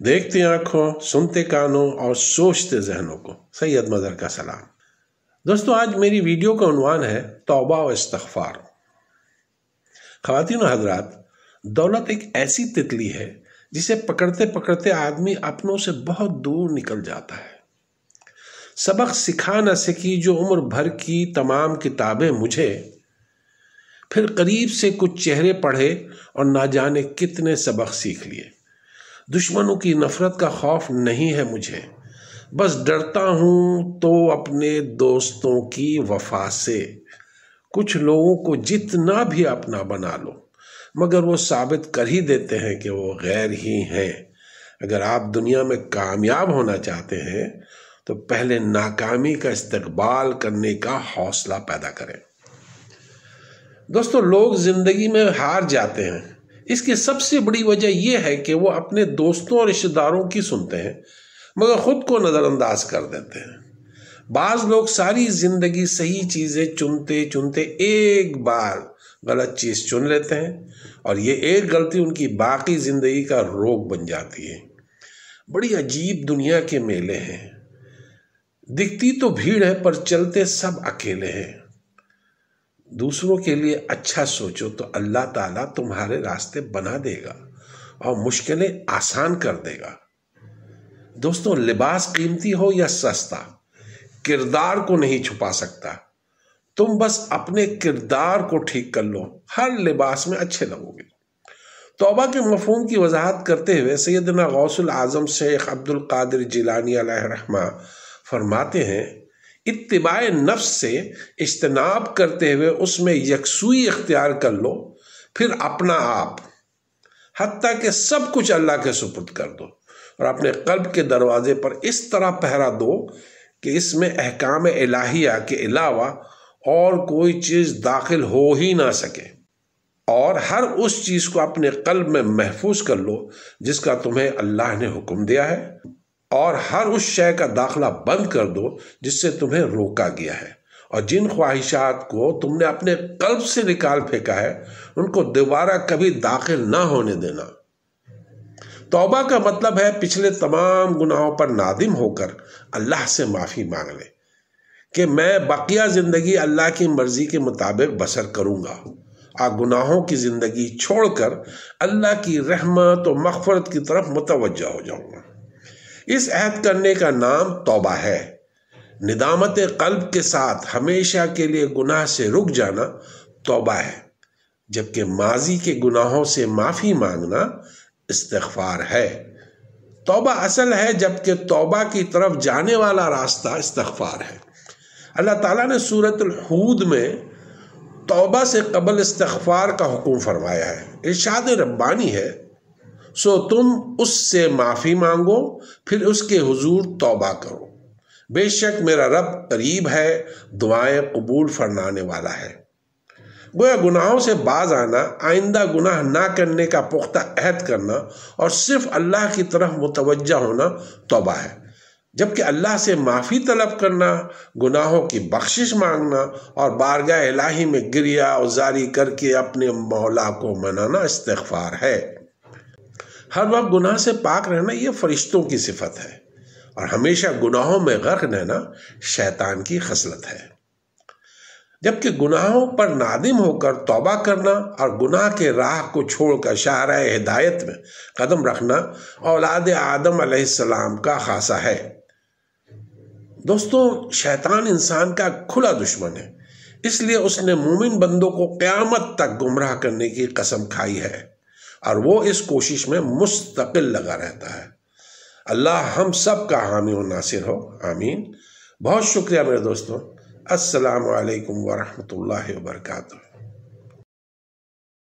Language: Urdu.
دیکھتے آنکھوں، سنتے کانوں اور سوچتے ذہنوں کو سید مظہر کا سلام۔ دوستو، آج میری ویڈیو کا عنوان ہے توبہ و استغفار۔ خواتین و حضرات، دولت ایک ایسی تتلی ہے جسے پکڑتے پکڑتے آدمی اپنوں سے بہت دور نکل جاتا ہے۔ سبق سکھا نہ سکی جو عمر بھر کی تمام کتابیں مجھے، پھر قریب سے کچھ چہرے پڑھے اور نہ جانے کتنے سبق سیکھ لیے۔ دشمنوں کی نفرت کا خوف نہیں ہے مجھے، بس ڈرتا ہوں تو اپنے دوستوں کی وفا سے۔ کچھ لوگوں کو جتنا بھی اپنا بنا لو مگر وہ ثابت کر ہی دیتے ہیں کہ وہ غیر ہی ہیں۔ اگر آپ دنیا میں کامیاب ہونا چاہتے ہیں تو پہلے ناکامی کا استقبال کرنے کا حوصلہ پیدا کریں۔ دوستو، لوگ زندگی میں ہار جاتے ہیں، اس کی سب سے بڑی وجہ یہ ہے کہ وہ اپنے دوستوں اور رشتہ داروں کی سنتے ہیں مگر خود کو نظر انداز کر دیتے ہیں۔ بعض لوگ ساری زندگی صحیح چیزیں چنتے چنتے ایک بار غلط چیز چن لیتے ہیں اور یہ ایک غلطی ان کی باقی زندگی کا روگ بن جاتی ہے۔ بڑی عجیب دنیا کے میلے ہیں، دکھتی تو بھیڑ ہے پر چلتے سب اکیلے ہیں۔ دوسروں کے لیے اچھا سوچو تو اللہ تعالیٰ تمہارے راستے بنا دے گا اور مشکلیں آسان کر دے گا۔ دوستو، لباس قیمتی ہو یا سستا، کردار کو نہیں چھپا سکتا۔ تم بس اپنے کردار کو ٹھیک کر لو، ہر لباس میں اچھے لگو گے۔ توبہ کے مفہوم کی وضاحت کرتے ہوئے سیدنا غوث العظم شیخ عبد القادر جیلانی علیہ رحمہ فرماتے ہیں، اتباع نفس سے اجتناب کرتے ہوئے اس میں یکسوئی اختیار کر لو، پھر اپنا آپ حتیٰ کہ سب کچھ اللہ کے سپرد کر دو اور اپنے قلب کے دروازے پر اس طرح پہرا دو کہ اس میں احکام الہیہ کے علاوہ اور کوئی چیز داخل ہو ہی نہ سکے، اور ہر اس چیز کو اپنے قلب میں محفوظ کر لو جس کا تمہیں اللہ نے حکم دیا ہے، اور ہر اس شے کا داخلہ بند کر دو جس سے تمہیں روکا گیا ہے، اور جن خواہشات کو تم نے اپنے قلب سے نکال پھینکا ہے ان کو دوبارہ کبھی داخل نہ ہونے دینا۔ توبہ کا مطلب ہے پچھلے تمام گناہوں پر نادم ہو کر اللہ سے معافی مانگ لے کہ میں بقیہ زندگی اللہ کی مرضی کے مطابق بسر کروں گا اور گناہوں کی زندگی چھوڑ کر اللہ کی رحمت و مغفرت کی طرف متوجہ ہو جاؤں گا۔ اس عہد کرنے کا نام توبہ ہے۔ ندامت قلب کے ساتھ ہمیشہ کے لیے گناہ سے رک جانا توبہ ہے، جبکہ ماضی کے گناہوں سے معافی مانگنا استغفار ہے۔ توبہ اصل ہے جبکہ توبہ کی طرف جانے والا راستہ استغفار ہے۔ اللہ تعالیٰ نے سورۃ الحود میں توبہ سے قبل استغفار کا حکم فرمایا ہے۔ ارشاد ربانی ہے، سو تم اس سے معافی مانگو پھر اس کے حضور توبہ کرو، بے شک میرا رب قریب ہے، دعائیں قبول فرمانے والا ہے۔ گویا گناہوں سے باز آنا، آئندہ گناہ نہ کرنے کا پختہ عہد کرنا اور صرف اللہ کی طرف متوجہ ہونا توبہ ہے، جبکہ اللہ سے معافی طلب کرنا، گناہوں کی بخشش مانگنا اور بارگاہ الہی میں گریہ ازاری کر کے اپنے مولا کو منانا استغفار ہے۔ ہر وقت گناہ سے پاک رہنا یہ فرشتوں کی صفت ہے اور ہمیشہ گناہوں میں غرق رہنا شیطان کی خصلت ہے، جبکہ گناہوں پر نادم ہو کر توبہ کرنا اور گناہ کے راہ کو چھوڑ کر شاہراہ ہدایت میں قدم رکھنا اولاد آدم علیہ السلام کا خاصہ ہے۔ دوستو، شیطان انسان کا کھلا دشمن ہے، اس لیے اس نے مومن بندوں کو قیامت تک گمراہ کرنے کی قسم کھائی ہے اور وہ اس کوشش میں مستقل لگا رہتا ہے۔ اللہ ہم سب کا حامی و ناصر ہو، آمین۔ بہت شکریہ میرے دوستوں، السلام علیکم ورحمۃ اللہ وبرکاتہ۔